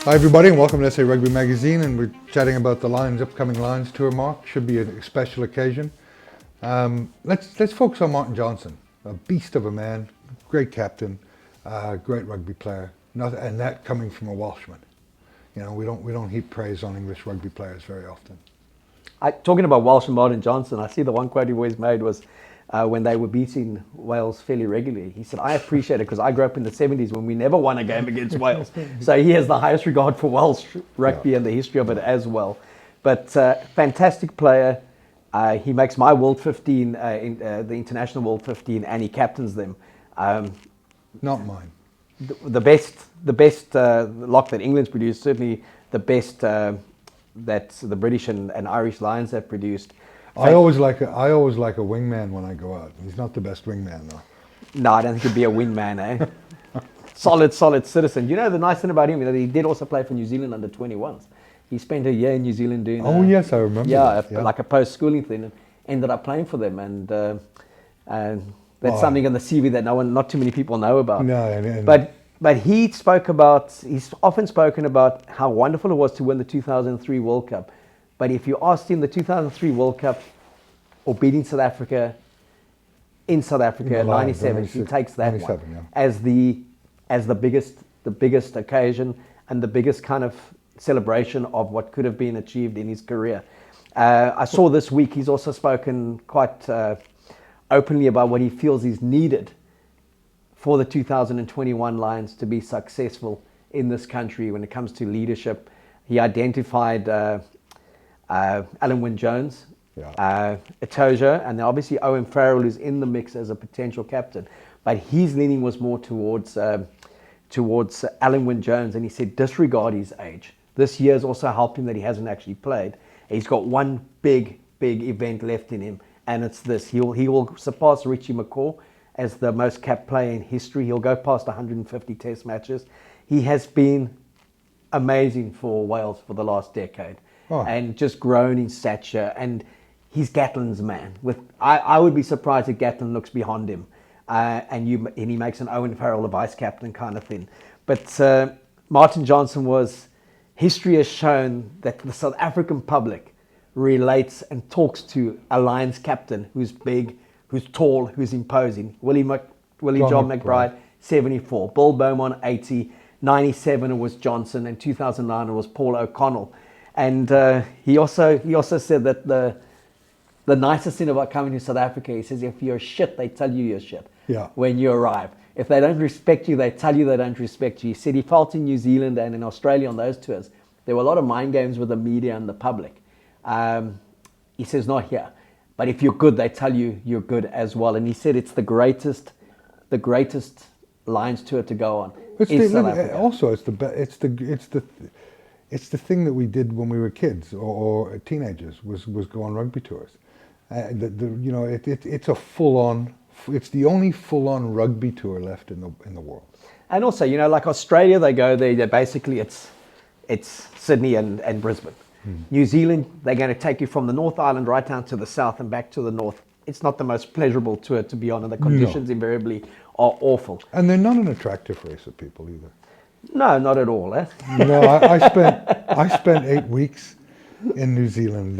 Hi everybody and welcome to SA Rugby Magazine, and we're chatting about the Lions upcoming Lions tour, Mark. Should be a special occasion. Let's focus on Martin Johnson, a beast of a man, great captain, great rugby player, and that coming from a Welshman. You know, we don't heap praise on English rugby players very often. Talking about Welsh and Martin Johnson, I see the one quote he always made was when they were beating Wales fairly regularly. He said, "I appreciate it because I grew up in the 70s when we never won a game against Wales." So he has the highest regard for Welsh rugby and the history of it as well. But fantastic player. He makes my World 15, the International World 15, and he captains them. Not mine. The best lock that England's produced, certainly the best that the British and Irish Lions have produced. I always like a wingman when I go out. He's not the best wingman though. No, I don't think he'd be a wingman, eh? solid citizen. You know, the nice thing about him is that he did also play for New Zealand under 21s. He spent a year in New Zealand doing yes, I remember like a post-schooling thing, and ended up playing for them, and that's something on the CV that not too many people know about. No, But he's often spoken about how wonderful it was to win the 2003 World Cup. But if you asked him the 2003 World Cup or beating South Africa in South Africa, 97, he takes that one as the biggest occasion and the biggest kind of celebration of what could have been achieved in his career. I saw this week he's also spoken quite openly about what he feels is needed for the 2021 Lions to be successful in this country when it comes to leadership. He identified Alan Wynne-Jones, Etoja, and then obviously Owen Farrell is in the mix as a potential captain. But his leaning was more towards Alan Wynne-Jones, and he said disregard his age. This year has also helped him that he hasn't actually played. He's got one big event left in him, and it's this. He will surpass Richie McCaw as the most capped player in history. He'll go past 150 test matches. He has been amazing for Wales for the last decade. And just grown in stature, and he's Gatland's man. I would be surprised if Gatland looks behind him, and he makes an Owen Farrell a vice captain kind of thing. But Martin Johnson history has shown that the South African public relates and talks to a Lions captain who's big, who's tall, who's imposing. Willie John McBride, 74. Bill Beaumont, 80. 97 it was Johnson, and 2009 it was Paul O'Connell. And he also said that the nicest thing about coming to South Africa, he says, if you're shit, they tell you you're shit when you arrive. If they don't respect you, they tell you they don't respect you. He said he felt in New Zealand and in Australia on those tours, there were a lot of mind games with the media and the public. He says, not here. But if you're good, they tell you you're good as well. And he said it's the greatest Lions tour to go on. South Africa. Also, it's the thing that we did when we were kids or teenagers was go on rugby tours. It's the only full-on rugby tour left in the world. And also, like Australia, they go there. They're basically it's Sydney and Brisbane. New Zealand, they're going to take you from the North Island right down to the south and back to the north. It's not the most pleasurable tour to be on, and the conditions invariably are awful. And they're not an attractive race of people either. No, not at all. Eh? I spent 8 weeks in New Zealand,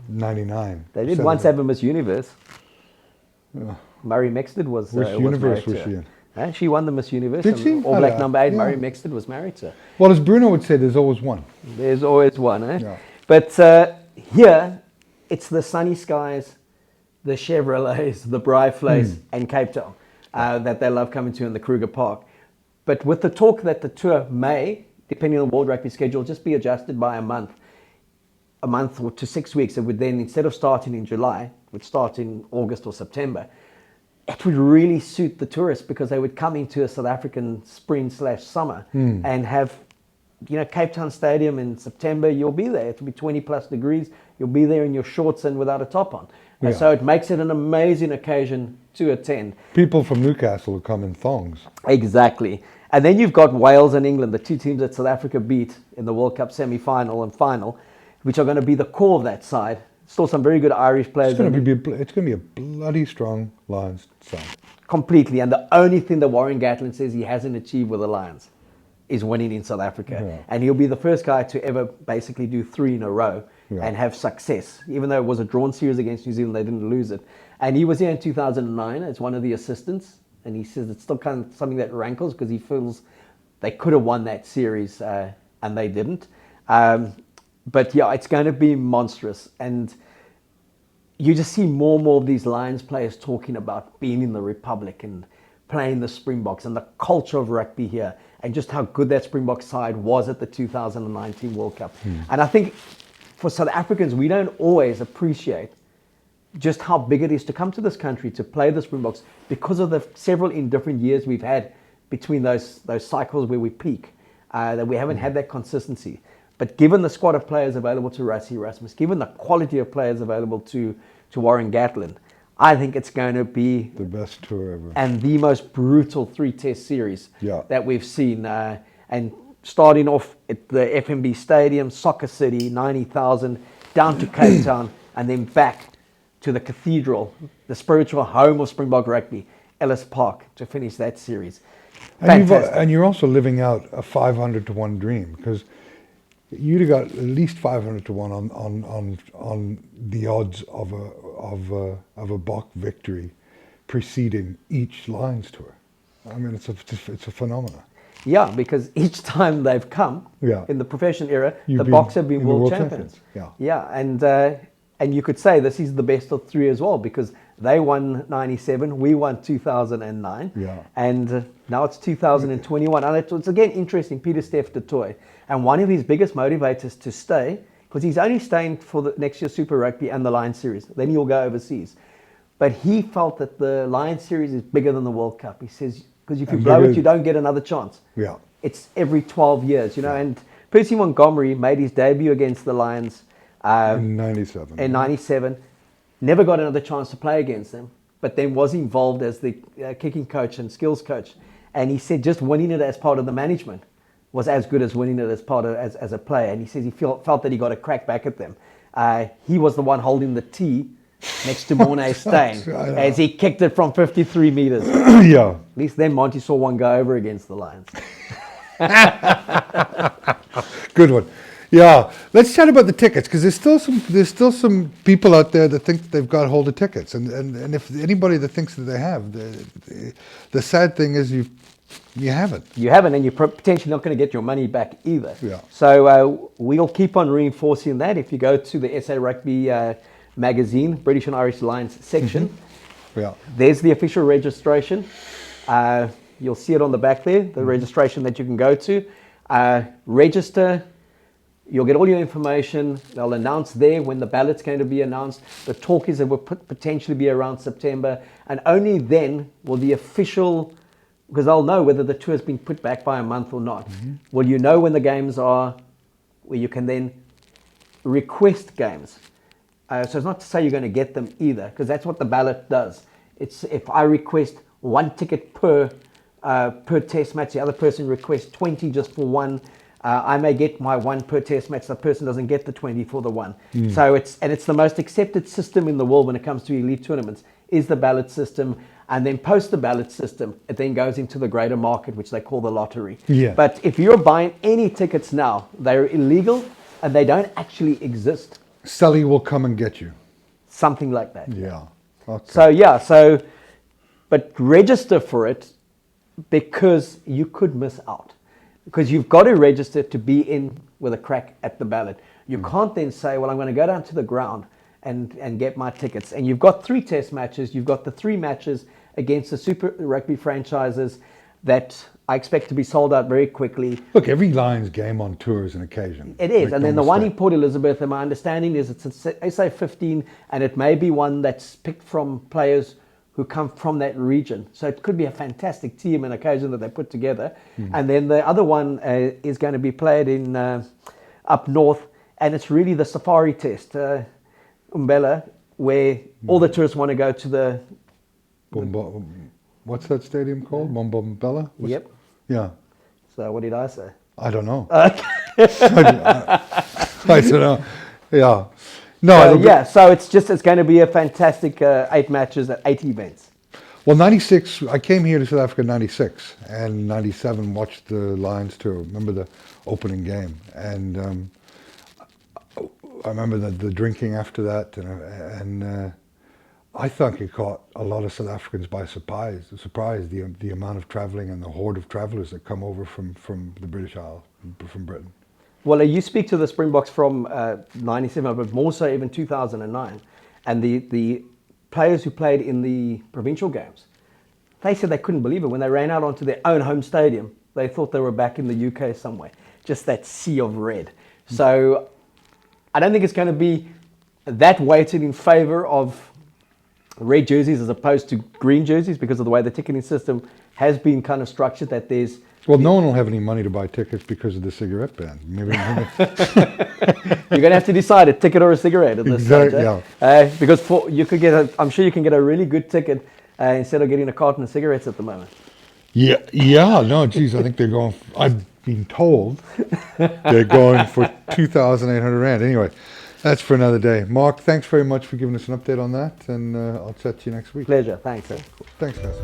99. They did once have a Miss Universe. Murray Mexted was Universe was she in? And she won the Miss Universe. Did she? All Black number 8, Murray Mexted was married to her. Well, as Bruno would say, there's always one. There's always one, eh? Yeah. But here, it's the sunny skies, the Chevrolets, the Braaivleis, and Cape Town that they love coming to in the Kruger Park. But with the talk that the tour may, depending on the World Rugby schedule, just be adjusted by a month or to 6 weeks, it would then, instead of starting in July, would start in August or September. It would really suit the tourists because they would come into a South African spring/summer and have, Cape Town Stadium in September, you'll be there. It'll be 20 plus degrees. You'll be there in your shorts and without a top on. And so it makes it an amazing occasion to attend. People from Newcastle will come in thongs. Exactly. And then you've got Wales and England, the two teams that South Africa beat in the World Cup semi-final and final, which are going to be the core of that side. Still some very good Irish players. It's going to be a bloody strong Lions side. Completely. And the only thing that Warren Gatland says he hasn't achieved with the Lions is winning in South Africa. Yeah. And he'll be the first guy to ever basically do 3 in a row Yeah. and have success. Even though it was a drawn series against New Zealand, they didn't lose it. And he was here in 2009 as one of the assistants. And he says it's still kind of something that rankles because he feels they could have won that series and they didn't. But yeah, it's going to be monstrous. And you just see more and more of these Lions players talking about being in the Republic and playing the Springboks and the culture of rugby here and just how good that Springbok side was at the 2019 World Cup. And I think for South Africans, we don't always appreciate just how big it is to come to this country to play the Springboks because of the several indifferent years we've had between those cycles where we peak, that we haven't had that consistency. But given the squad of players available to Rassie Erasmus, given the quality of players available to Warren Gatland, I think it's going to be The best tour ever. and the most brutal 3-test series Yeah. that we've seen. And starting off at the FNB Stadium, Soccer City, 90,000, down to Cape Town, and then back to the cathedral, the spiritual home of Springbok rugby, Ellis Park, to finish that series. And you're also living out a 500 to 1 dream, because you'd have got at least 500 to 1 on the odds of a Bok victory preceding each Lions tour. I mean, it's a phenomenon. Yeah, because each time they've come Yeah. in the professional era, You've the been Boks have been in the world world champions. champions. Yeah, and you could say this is the best of 3 as well, because they won 97, we won 2009, Yeah. and now it's 2021. And it's again interesting, Peter Steph du Toit, and one of his biggest motivators to stay, because he's only staying for the next year's Super Rugby and the Lions Series, then he'll go overseas. But he felt that the Lions Series is bigger than the World Cup. He says, because if you And blow bigger- it, you don't get another chance. Yeah. It's every 12 years, you know, and Percy Montgomery made his debut against the Lions In 97. in 97, never got another chance to play against them, but then was involved as the kicking coach and skills coach. And he said just winning it as part of the management was as good as winning it as part of as a player. And he says he felt that he got a crack back at them. He was the one holding the tee next to Mornay Steyn as he kicked it from 53 meters. Yeah. At least then Monty saw one go over against the Lions. Good one. Yeah, let's chat about the tickets, because there's still some people out there that think they've got hold of tickets, and if anybody that thinks that they have, the sad thing is you haven't. You haven't, and you're potentially not going to get your money back either. Yeah. So we'll keep on reinforcing that. If you go to the SA Rugby magazine, British and Irish Lions section, Yeah. there's the official registration. You'll see it on the back there, the registration that you can go to. Register. You'll get all your information. They'll announce there when the ballot's going to be announced. The talk is it will potentially be around September. And only then will the official, because they'll know whether the tour's been put back by a month or not. Will you know when the games are, where you can then request games. So it's not to say you're going to get them either, because that's what the ballot does. It's if I request 1 ticket per test match, the other person requests 20 just for one. I may get my 1 per test match. The person doesn't get the 20 for the 1. So it's the most accepted system in the world when it comes to elite tournaments is the ballot system. And then post the ballot system, it then goes into the greater market, which they call the lottery. Yeah. But if you're buying any tickets now, they're illegal and they don't actually exist. Sully will come and get you. Something like that. Yeah. Okay. But register for it, because you could miss out. Because you've got to register to be in with a crack at the ballot. You can't then say, well, I'm going to go down to the ground and get my tickets. And you've got 3 test matches. You've got the 3 matches against the Super Rugby franchises that I expect to be sold out very quickly. Look, every Lions game on tour is an occasion. It is. Make And no then the one in mistake. Port Elizabeth, and my understanding is it's a SA-15, and it may be one that's picked from players who come from that region. So it could be a fantastic team and occasion that they put together. And then the other one is going to be played in up north, and it's really the safari test, Umbela, where all the tourists want to go to the... What's that stadium called? Mbombela? Yep. Yeah. So what did I say? I don't know. I don't know. Yeah. No. So it's going to be a fantastic 8 matches at 8 events. Well, 96, I came here to South Africa in 96, and 97 watched the Lions tour. Remember the opening game. And I remember the drinking after that, and I think it caught a lot of South Africans by surprise, the amount of travelling and the horde of travellers that come over from the British Isles, from Britain. Well, you speak to the Springboks from 97, but more so even 2009. And the players who played in the provincial games, they said they couldn't believe it. When they ran out onto their own home stadium, they thought they were back in the UK somewhere. Just that sea of red. So I don't think it's going to be that weighted in favour of red jerseys as opposed to green jerseys, because of the way the ticketing system has been kind of structured, that there's... Well, no one will have any money to buy tickets because of the cigarette ban. Maybe You're going to have to decide a ticket or a cigarette at this stage. Yeah. Because I'm sure you can get a really good ticket instead of getting a carton of cigarettes at the moment. Yeah, no, geez, I think they're going, I've been told they're going for 2,800 Rand. Anyway, that's for another day. Mark, thanks very much for giving us an update on that, and I'll chat to you next week. Pleasure, thanks. Thanks, guys.